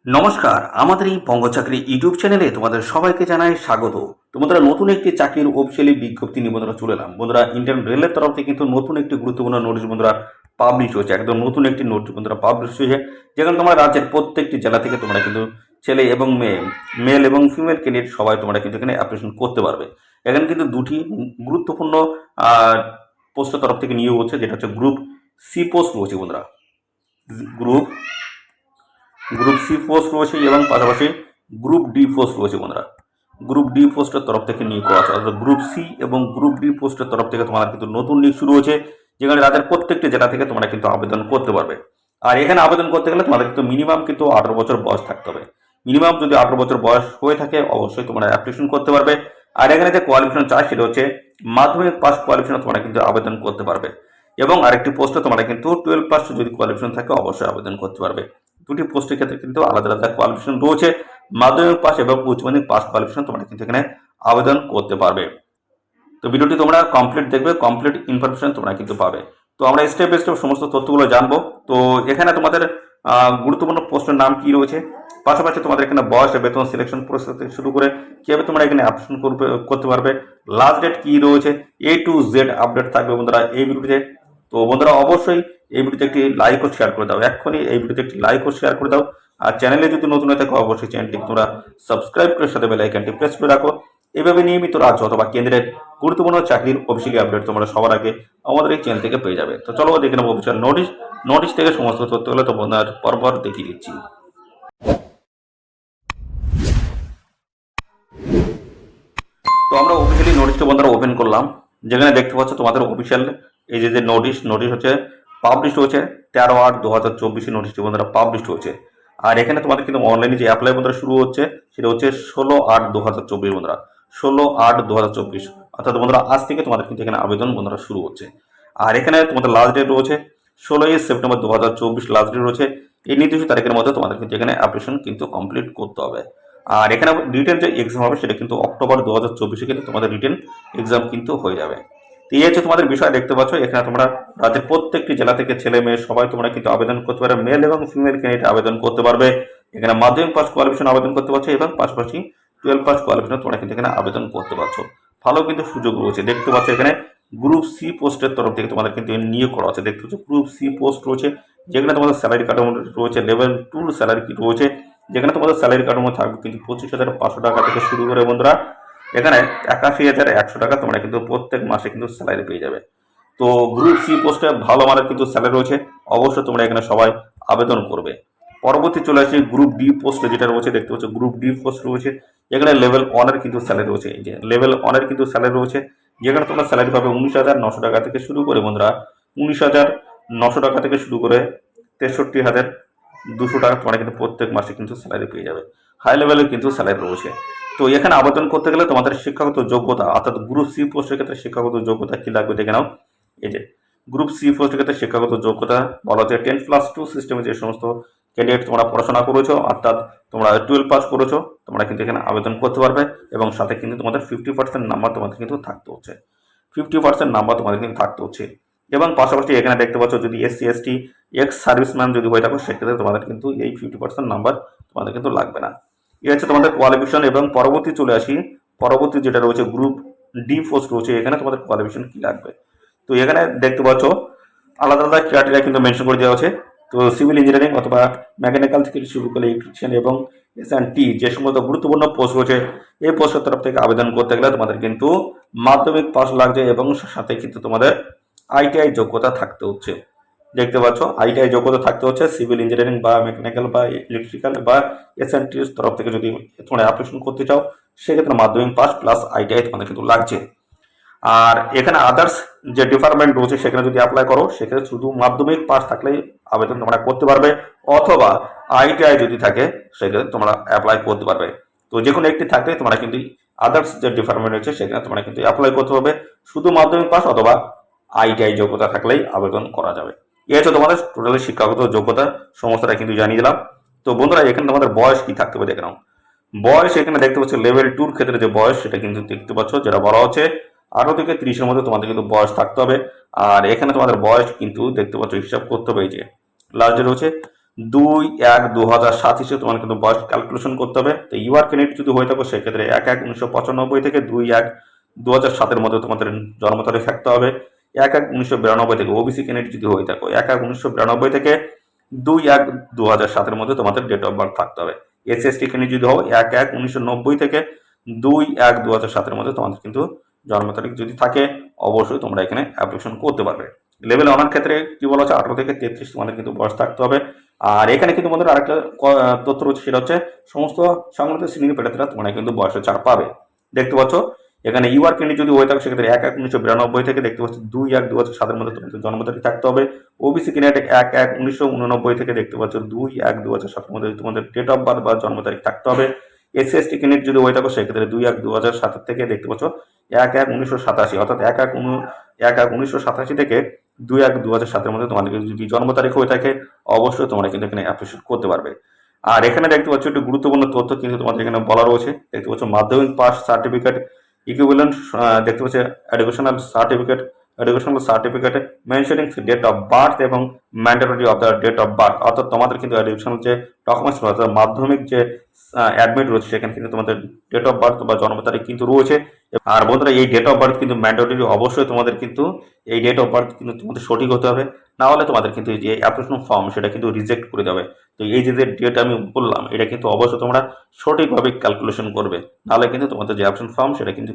নমস্কার, আমাদের এই বঙ্গ চাকরি ইউটিউব চ্যানেলে তোমাদের সবাইকে জানাই স্বাগত। তোমাদের নতুন একটি চাকরির অফিসিয়ালি বিজ্ঞপ্তি নিয়ে বন্ধুরা চলে এলাম। বন্ধুরা, ইন্ডিয়ান রেলের তরফ থেকে কিন্তু নতুন একটি গুরুত্বপূর্ণ নোটিশ বন্ধুরা পাবলিশ হয়েছে। একদম নতুন একটি নোটিশ বন্ধুরা পাবলিশ হয়েছে, যেখানে তোমরা রাজ্যের প্রত্যেকটি জেলা থেকে তোমরা কিন্তু ছেলে এবং মেয়ে, মেল এবং ফিমেল ক্যান্ডিডেট সবাই তোমরা কিন্তু এখানে অ্যাপ্লিকেশন করতে পারবে। এখানে কিন্তু দুটি গুরুত্বপূর্ণ পোস্টের তরফ থেকে নিয়োগ হচ্ছে, যেটা হচ্ছে গ্রুপ সি পোস্ট রয়েছে বন্ধুরা। গ্রুপ গ্রুপ সি পোস্ট রয়েছে এবং পাশাপাশি গ্রুপ ডি পোস্ট রয়েছে বন্ধুরা। গ্রুপ ডি পোস্টের তরফ থেকে নিয়োগ করা আছে, অর্থাৎ গ্রুপ সি এবং গ্রুপ ডি পোস্টের তরফ থেকে তোমার কিন্তু নতুন নিয়োগ শুরু হয়েছে, যেখানে রাজ্যের প্রত্যেকটি জেলা থেকে তোমরা কিন্তু আবেদন করতে পারবে। আর এখানে আবেদন করতে গেলে তোমাদের কিন্তু মিনিমাম কিন্তু 18 বছর বয়স থাকতে হবে। মিনিমাম যদি 18 বছর বয়স হয়ে থাকে অবশ্যই তোমরা অ্যাপ্লিকেশন করতে পারবে। আর এখানে যে কোয়ালিফিকেশন চাই সেটা হচ্ছে মাধ্যমিক পাস কোয়ালিফিকেশন তোমরা কিন্তু আবেদন করতে পারবে। এবং আরেকটি পোস্টে তোমরা কিন্তু 12 পাস যদি কোয়ালিফিকেশন থাকে অবশ্যই আবেদন করতে পারবে। দুটি পোস্টের ক্ষেত্রে কিন্তু আলাদা আলাদা কোয়ালিফিকেশন রয়েছে। মাধ্যমিক পাস এবং উচ্চ মাধ্যমিক পাস কোয়ালিফিকেশন তোমরা কিন্তু এখানে আবেদন করতে পারবে। তো ভিডিওটি তোমরা কমপ্লিট দেখবে, কমপ্লিট ইনফরমেশন তোমরা কিন্তু পাবে। তো আমরা স্টেপ বাই স্টেপ সমস্ত তথ্যগুলো জানবো। তো এখানে তোমাদের গুরুত্বপূর্ণ পোস্টের নাম কি রয়েছে, পাশাপাশি তোমাদের এখানে বয়স, বেতন, সিলেকশন প্রসেস থেকে শুরু করে কিভাবে তোমরা এখানে অ্যাপ্লিকেশন করতে পারবে, লাস্ট ডেট কি রয়েছে, A to Z আপডেট থাকবে বন্ধুরা এই ভিডিওতে। তো বন্ধুরা অবশ্যই এই ভিডিওতে একটি লাইক ও শেয়ার করে দাও, এক্ষুনি এই ভিডিওতে একটি লাইক ও শেয়ার করে দাও। আর চ্যানেলে যদি নতুন হয়ে থাকো অবশ্যই চ্যানেলটি তোমরা সাবস্ক্রাইব করে সাথে বেল আইকনটি প্রেস করে রাখো। এভাবে নিয়মিত রাজ্য অথবা কেন্দ্রের গুরুত্বপূর্ণ চাকরির অফিসিয়ালি আপডেট তোমরা সবার আগে আমাদের এই চ্যানেল থেকে পেয়ে যাবে। তো চলো দেখে নেবো অফিসিয়াল নোটিশ থেকে সমস্ত তথ্যগুলো তো বন্ধুরা পরপর দেখিয়ে দিচ্ছি। তো আমরা অফিসিয়ালি নোটিশটা বন্ধুরা ওপেন করলাম, যেখানে দেখতে পাচ্ছ তোমাদের অফিসিয়াল এই যে নোটিশ হচ্ছে পাবলিশ হয়েছে 13/8/2024 নোটিশটি বন্ধুরা পাবলিশ হয়েছে। আর এখানে তোমাদের কিন্তু অনলাইনে যে অ্যাপ্লাই বন্ধুরা শুরু হচ্ছে সেটা হচ্ছে 16/8/2024 বন্ধুরা, 16/8/2024, অর্থাৎ বন্ধুরা আজ থেকে তোমাদের কিন্তু এখানে আবেদন বন্ধুরা শুরু হচ্ছে। আর এখানে তোমাদের লাস্ট ডেট রয়েছে 16 সেপ্টেম্বর 2024 লাস্ট ডেট রয়েছে। এই নির্দিষ্ট তারিখের মধ্যে তোমাদের কিন্তু এখানে অ্যাপ্লিকেশন কিন্তু কমপ্লিট করতে হবে। আর এখানে রিটেন যে এক্সাম হবে সেটা কিন্তু অক্টোবর 2024 কিন্তু তোমাদের রিটেন এক্সাম কিন্তু হয়ে যাবে। তো এই হচ্ছে তোমাদের বিষয়, দেখতে পাচ্ছ এখানে তোমরা রাজ্যের প্রত্যেকটি জেলা থেকে ছেলে মেয়ে সবাই তোমরা কিন্তু আবেদন করতে পারবে, মেল এবং ফিমেল ক্যান্ডিডেট আবেদন করতে পারবে। এখানে মাধ্যমিক পাস কোয়ালিফিকেশন আবেদন করতে পারছো এবং পাশাপাশি 12 পাস কোয়ালিফিকেশন তোমরা কিন্তু এখানে আবেদন করতে পারছো। ভালো কিন্তু সুযোগ রয়েছে, দেখতে পাচ্ছ এখানে গ্রুপ সি পোস্টের তরফ থেকে তোমাদের কিন্তু নিয়োগ করা আছে। দেখতে পাচ্ছ গ্রুপ সি পোস্ট রয়েছে, যেখানে তোমাদের স্যালারি কাঠামো রয়েছে লেভেল 2 স্যালারি রয়েছে, যেখানে তোমাদের স্যালারি কাঠামো থাকবে কিন্তু 25,500 টাকা থেকে শুরু করে বন্ধুরা এখানে 81,100 টাকা তোমরা কিন্তু প্রত্যেক মাসে কিন্তু স্যালারি পেয়ে যাবে। তো গ্রুপ সি পোস্টে ভালো মানের কিন্তু স্যালারি রয়েছে, অবশ্যই তোমরা এখানে সবাই আবেদন করবে। পরবর্তী চলে আসছে গ্রুপ ডি পোস্টে যেটা রয়েছে, দেখতে পাচ্ছ গ্রুপ ডি পোস্ট রয়েছে, এখানে লেভেল 1 এর কিন্তু স্যালারি রয়েছে। এই যে লেভেল 1 এর কিন্তু স্যালারি রয়েছে, যেখানে তোমরা স্যালারি পাবে 19,900 টাকা থেকে শুরু করে বন্ধুরা 19,900 টাকা থেকে শুরু করে 63,200 টাকা তোমরা কিন্তু প্রত্যেক মাসে কিন্তু স্যালারি পেয়ে যাবে। হাই লেভেলের কিন্তু স্যালারি রয়েছে। তো এখানে আবেদন করতে গেলে তোমাদের শিক্ষাগত যোগ্যতা, অর্থাৎ গ্রুপ সি পোস্টের ক্ষেত্রে শিক্ষাগত যোগ্যতা কি লাগবে দেখে নাও। এই যে গ্রুপ সি পোস্টের ক্ষেত্রে শিক্ষাগত যোগ্যতা বলা হচ্ছে 10+2 সিস্টেমে যে সমস্ত ক্যান্ডিডেট তোমরা পড়াশোনা করেছো, অর্থাৎ তোমরা 12 পাস করেছো, তোমরা কিন্তু এখানে আবেদন করতে পারবে। এবং সাথে কিন্তু তোমাদের 50% নাম্বার তোমাদের কিন্তু থাকতে হচ্ছে, 50% নাম্বার তোমাদের কিন্তু থাকতে হচ্ছে। এবং পাশাপাশি এখানে দেখতে পাচ্ছ যদি SC/ST এক্স সার্ভিসম্যান যদি হয়ে থাকো সেক্ষেত্রে তোমাদের কিন্তু এই 50% নাম্বার তোমাদের কিন্তু লাগবে না। এই হচ্ছে তোমাদের কোয়ালিফিকেশন। এবং পরবর্তী চলে আসি, পরবর্তী যেটা রয়েছে গ্রুপ ডি পোস্ট রয়েছে, এখানে তোমাদের কোয়ালিফিকেশন কি লাগবে। তো এখানে দেখতে পাচ্ছ আলাদা আলাদা ক্রাইটেরিয়া কিন্তু মেনশন করে দেওয়া আছে। তো সিভিল ইঞ্জিনিয়ারিং অথবা মেকানিক্যাল থেকে শুরু করে ইলেকট্রিশিয়ান এবং S&T যে সমস্ত গুরুত্বপূর্ণ পোস্ট রয়েছে, এই পোস্টের তরফ থেকে আবেদন করতে গেলে তোমাদের কিন্তু মাধ্যমিক পাস লাগছে এবং সাথে কিন্তু তোমাদের ITI যোগ্যতা থাকতে হচ্ছে। দেখতে পাচ্ছ ITI যোগ্যতা থাকতে হচ্ছে। সিভিল ইঞ্জিনিয়ারিং বা মেকানিক্যাল বা ইলেকট্রিক্যাল বা S&T's তরফ থেকে যদি তোমরা অ্যাপ্লিকেশন করতে চাও সেক্ষেত্রে মাধ্যমিক পাস প্লাস ITI তোমাদের কিন্তু লাগছে। আর এখানে আদার্স যে ডিপার্টমেন্ট রয়েছে সেখানে যদি অ্যাপ্লাই করো সেক্ষেত্রে শুধু মাধ্যমিক পাস থাকলেই আবেদন তোমরা করতে পারবে, অথবা ITI যদি থাকে সেক্ষেত্রে তোমরা অ্যাপ্লাই করতে পারবে। তো যে কোনো একটি থাকলে তোমরা কিন্তু আদার্স যে ডিপার্টমেন্ট রয়েছে সেখানে তোমরা কিন্তু অ্যাপ্লাই করতে পারবে, শুধু মাধ্যমিক পাস অথবা ITI যোগ্যতা থাকলেই আবেদন করা যাবে। এই হচ্ছে তোমাদের টোটালি শিক্ষাগত যোগ্যতা, সমস্তটা কিন্তু জানিয়ে দিলাম। তো বন্ধুরা এখানে তোমাদের বয়স কি থাকতে হবে দেখে নাও। বয়স এখানে দেখতে পাচ্ছ লেভেল 2 ক্ষেত্রে যে বয়স সেটা কিন্তু দেখতে পাচ্ছ, যেটা বলা হচ্ছে 18 থেকে 30-এর মধ্যে তোমাদের কিন্তু বয়স থাকতে হবে। আর এখানে তোমাদের বয়স কিন্তু দেখতে পাচ্ছ হিসাব করতে হবে, এই যে লাস্ট ডেট হচ্ছে 2/1/2007 হিসেবে তোমার কিন্তু বয়স ক্যালকুলেশন করতে হবে। তো ইউআর ক্যান্ডিডেট যদি হয়ে থাকো সেক্ষেত্রে 1/1/1995 থেকে 2/1/2007 মধ্যে তোমাদের জন্ম তারিখ থাকতে হবে। 1/1/1992 থেকে ওবিসি ক্যান্ডিডেট যদি হয়ে থাকো 1/1/1992 থেকে 2/1/2007 মধ্যে তোমাদের ডেট অফ বার্থ থাকতে হবে। এসসি ক্যান্ডিডেট যদি হও 1/1/1990 থেকে 2/1/2007 মধ্যে তোমাদের কিন্তু জন্ম তারিখ যদি থাকে অবশ্যই তোমরা এখানে অ্যাপ্লিকেশন করতে পারবে। লেভেল ওয়ানের ক্ষেত্রে কি বলা হচ্ছে 18 থেকে 33 তোমাদের কিন্তু বয়স থাকতে হবে। আর এখানে কিন্তু তোমাদের আরেকটা তথ্য রয়েছে, সেটা হচ্ছে সমস্ত সংগঠিত শ্রেণীর প্রার্থীরা তোমরা কিন্তু বয়সের ছাড় পাবে। দেখতে পাচ্ছ এখানে ইউআর ক্যান্ডিডেট যদি হয়ে থাকে সেক্ষেত্রে 1/1/1992 থেকে দেখতে পাচ্ছ 2/1/2007 মধ্যে তোমাদের জন্ম তারিখ থাকতে হবে। ওবিসি ক্যান্ডিডেট 1/1/1989 থেকে দেখতে পাচ্ছ 2/1/2007 মধ্যে তোমাদের ডেট অফ বার্থ বা জন্ম তারিখ থাকতে হবে। এসসি এসটি ক্যান্ডিডেট যদি হয়ে থাকো সেক্ষেত্রে 2/1/2007 থেকে দেখতে পাচ্ছ 1/1/1987 অর্থাৎ 1/1/1987 থেকে 2/1/2007 মধ্যে তোমাদের যদি জন্ম তারিখ হয়ে থাকে অবশ্যই তোমরা কিন্তু এখানে অ্যাপ্লিকেশন করতে পারবে। আর এখানে দেখতে পাচ্ছ একটি গুরুত্বপূর্ণ তথ্য কিন্তু তোমাদের এখানে বলা রয়েছে। দেখতে পাচ্ছ মাধ্যমিক পাস সার্টিফিকেট ইকুইভ্যালেন্ট, দেখতে পাচ্ছ educational certificate mentioning date of birth এবং mandatory of the date of birth, অর্থাৎ তোমাদের কিন্তু এডুকেশনাল যে ডকুমেন্টস রয়েছে মাধ্যমিক যে অ্যাডমিট রয়েছে সেখানে কিন্তু তোমাদের ডেট অফ বার্থ বা জন্ম তারিখ কিন্তু রয়েছে। আর বন্ধুরা এই ডেট অফ বার্থ কিন্তু ম্যান্ডেটরি, অবশ্যই তোমাদের কিন্তু এই ডেট অফ বার্থ কিন্তু তোমাদের সঠিক হতে হবে, না হলে তোমাদের কিন্তু যে অ্যাপ্লিকেশন ফর্ম সেটা কিন্তু রিজেক্ট করে দেবে। তো এই যে ডেট আমি বললাম এটা কিন্তু অবশ্যই তোমরা সঠিকভাবে ক্যালকুলেশন করবে, নাহলে কিন্তু তোমাদের যে অ্যাপ্লিকেশন ফর্ম সেটা কিন্তু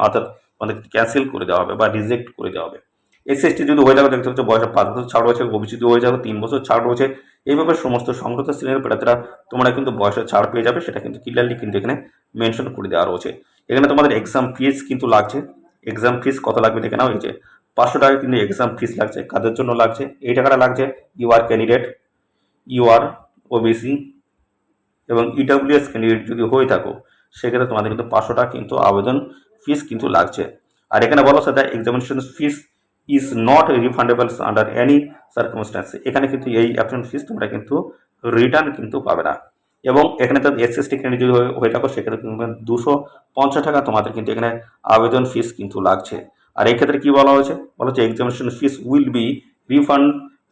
অর্থাৎ তোমাদের ক্যান্সেল করে দেওয়া হবে বা রিজেক্ট করে দেওয়া হবে। এসসি যদি হয়ে যাবে দেখতে হচ্ছে বয়সে 5 বছর ছাড় রয়েছে, ওবিসি যদি হয়ে যাবে 3 বছর ছাড় রয়েছে। এইভাবে সমস্ত সংগঠিত শ্রেণীর প্রার্থীরা তোমরা কিন্তু বয়সের ছাড় পেয়ে যাবে, সেটা কিন্তু ক্লিয়ারলি কিন্তু এখানে মেনশন করে দেওয়া রয়েছে। এখানে তোমাদের এক্সাম ফিস কিন্তু লাগছে। এক্সাম ফিস কত লাগবে দেখে নাও, এই যে 500 টাকা কিন্তু এক্সাম ফিস লাগছে। কাদের জন্য লাগছে? এই টাকাটা লাগছে ইউআর ক্যান্ডিডেট, ইউআর, ওবিসি এবং ইডব্লিউএস ক্যান্ডিডেট যদি হয়ে থাকো সেক্ষেত্রে তোমাদের কিন্তু 500 টাকা কিন্তু আবেদন ফিস কিন্তু লাগছে। আর এখানে বলা হচ্ছে the examination fees is not refundable under any circumstance. এখানে কিন্তু এই অ্যাপ্লিকেশন ফিস তোমরা কিন্তু রিটার্ন কিন্তু পাবে না। এবং এখানে তো এসএসটি ক্যান্ডিডেট যদি হয়ে থাকো সেক্ষেত্রে কিন্তু 250 টাকা তোমাদের কিন্তু এখানে আবেদন ফিস কিন্তু লাগছে। আর এই ক্ষেত্রে কি বলা হয়েছে? বলা হচ্ছে examination fees will be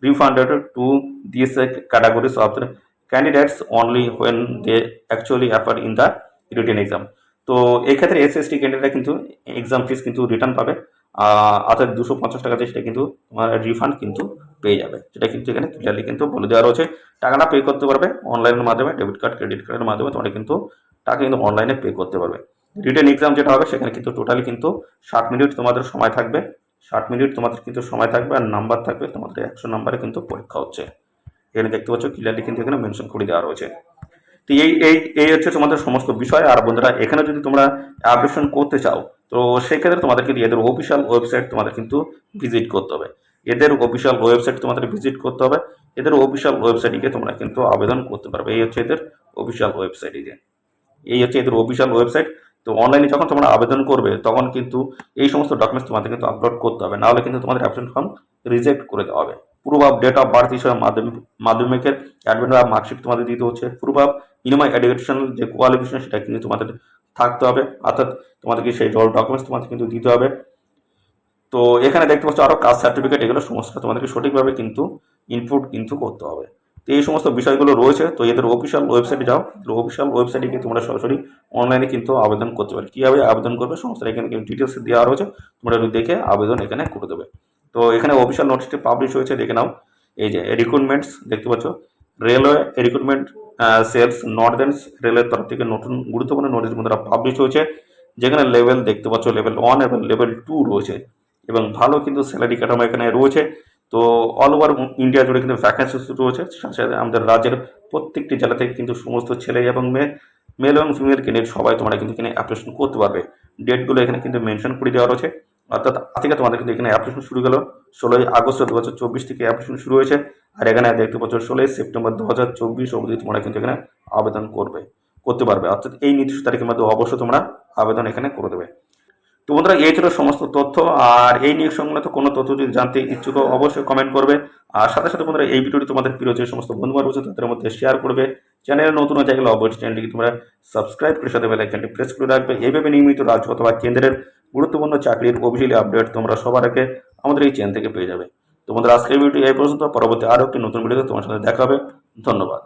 refunded to this categories of the candidates only when they actually appear in the written exam. তো এক্ষেত্রে এসএসটি ক্যান্ডিডেটরা কিন্তু এক্সাম ফিস কিন্তু রিটার্ন পাবে, অর্থাৎ 250 টাকা সেটা কিন্তু তোমার রিফান্ড কিন্তু পেয়ে যাবে। সেটা কিন্তু এখানে ক্লিয়ারলি কিন্তু বলে দেওয়া রয়েছে। টাকাটা পে করতে পারবে অনলাইনের মাধ্যমে, ডেবিট কার্ড ক্রেডিট কার্ডের মাধ্যমে তোমরা কিন্তু টাকা কিন্তু অনলাইনে পে করতে পারবে। রিটেন এক্সাম যেটা হবে সেখানে কিন্তু টোটালি কিন্তু 60 মিনিট তোমাদের সময় থাকবে। 60 মিনিট তোমাদের কিন্তু সময় থাকবে আর নাম্বার থাকবে তোমাদের 100 নাম্বারে কিন্তু পরীক্ষা হচ্ছে। এখানে দেখতে পাচ্ছ ক্লিয়ারলি কিন্তু এখানে মেনশন করে দেওয়া রয়েছে। তো এই এই এই হচ্ছে তোমাদের সমস্ত বিষয়। আর বন্ধুরা এখানে যদি তোমরা অ্যাপ্লিকেশন করতে চাও তো সেক্ষেত্রে তোমাদের কিন্তু এদের অফিসিয়াল ওয়েবসাইট তোমাদের কিন্তু ভিজিট করতে হবে। এদের অফিসিয়াল ওয়েবসাইট তোমাদের ভিজিট করতে হবে। এদের অফিসিয়াল ওয়েবসাইটে তোমরা কিন্তু আবেদন করতে পারবে। এই হচ্ছে এদের অফিসিয়াল ওয়েবসাইট, এই হচ্ছে এদের অফিসিয়াল ওয়েবসাইট। তো অনলাইনে যখন তোমরা আবেদন করবে তখন কিন্তু এই সমস্ত ডকুমেন্টস তোমাদের কিন্তু আপলোড করতে হবে, নাহলে কিন্তু তোমাদের অ্যাপ্লিকেশন ফর্ম রিজেক্ট করে দেওয়া হবে। Proof of date of birth হিসেবে মাধ্যমিকের অ্যাডমিট বা মার্কশিট তোমাদের দিতে হচ্ছে। প্রুফ অফ মিনিমাম এডুকেশনাল যে কোয়ালিফিকেশন সেটা কিন্তু তোমাদের থাকতে হবে, অর্থাৎ তোমাদেরকে সেই ডকুমেন্টস তোমাদের কিন্তু দিতে হবে। তো এখানে দেখতে পাচ্ছ আরও কাস্ট সার্টিফিকেট, এগুলো সমস্ত তোমাদেরকে সঠিকভাবে কিন্তু ইনপুট কিন্তু করতে হবে। তো এই সমস্ত বিষয়গুলো রয়েছে। তো এদের অফিসিয়াল ওয়েবসাইটে যাও, অফিসিয়াল ওয়েবসাইটে গিয়ে তোমরা সরাসরি অনলাইনে কিন্তু আবেদন করতে পারো। কীভাবে আবেদন করবে সমস্ত এখানে ডিটেলস দেওয়া রয়েছে, তোমরা দেখে আবেদন এখানে করে দেবে। তো এখানে অফিসিয়াল নোটিশটি পাবলিশ হয়েছে, দেখে নাও। এই যে রিক্রুটমেন্টস দেখতে পাচ্ছ, রেলওয়ে রিক্রুটমেন্ট সেলস নর্দার্ন রেলের তরফ থেকে নতুন গুরুত্বপূর্ণ নোটিশ বন্ধুরা পাবলিশ হয়েছে, যেখানে লেভেল দেখতে পাচ্ছ লেভেল 1 এবং লেভেল 2 রয়েছে এবং ভালো কিন্তু স্যালারি কাঠামো এখানে রয়েছে। তো অল ওভার ইন্ডিয়া জুড়ে কিন্তু ভ্যাকেন্সি রয়েছে। সাথে আমাদের রাজ্যের প্রত্যেকটি জেলা থেকে কিন্তু সমস্ত ছেলে এবং মেল এবং ফিমেল ক্যান্ডিডেট সবাই তোমরা কিন্তু এখানে অ্যাপ্লিকেশন করতে পারবে। ডেটগুলো এখানে কিন্তু মেনশন করে দেওয়া রয়েছে, অর্থাৎ আজ থেকে তোমাদের কিন্তু এখানে অ্যাপ্লিকেশন শুরু গেল 16 আগস্ট 2024 থেকে অ্যাপ্লিকেশন শুরু হয়েছে। আর এখানে দেখতে পাচ্ছ 16 সেপ্টেম্বর 2024 অবধি তোমরা কিন্তু এখানে আবেদন করতে পারবে, অর্থাৎ এই নির্দিষ্ট তারিখের মধ্যে অবশ্যই তোমরা আবেদন এখানে করে দেবে। তো বন্ধুরা এই ছিল সমস্ত তথ্য। আর এই নিয়োগ সংক্রান্ত কোনো তথ্য যদি জানতে ইচ্ছুক অবশ্যই কমেন্ট করবে। আর সাথে সাথে বন্ধুরা এই ভিডিওটি তোমাদের প্রিয় যে সমস্ত বন্ধুবান্ধব আছে তাদের মধ্যে শেয়ার করবে। চ্যানেলে নতুন হয়ে গেলে অবশ্যই চ্যানেলটিকে তোমরা সাবস্ক্রাইব করে সাথে বেল আইকনটি প্রেস করে রাখবে। এইভাবে নিয়মিত রাজ্য অথবা কেন্দ্রের গুরুত্বপূর্ণ চাকরির অফিসিয়ালি আপডেট তোমরা সবার আগে আমাদের এই চ্যানেল থেকে পেয়ে যাবে। তো বন্ধুরা আজকের ভিডিওটি এই পর্যন্ত, পরবর্তী আরও একটি নতুন ভিডিওতে তোমার সাথে দেখা হবে। ধন্যবাদ।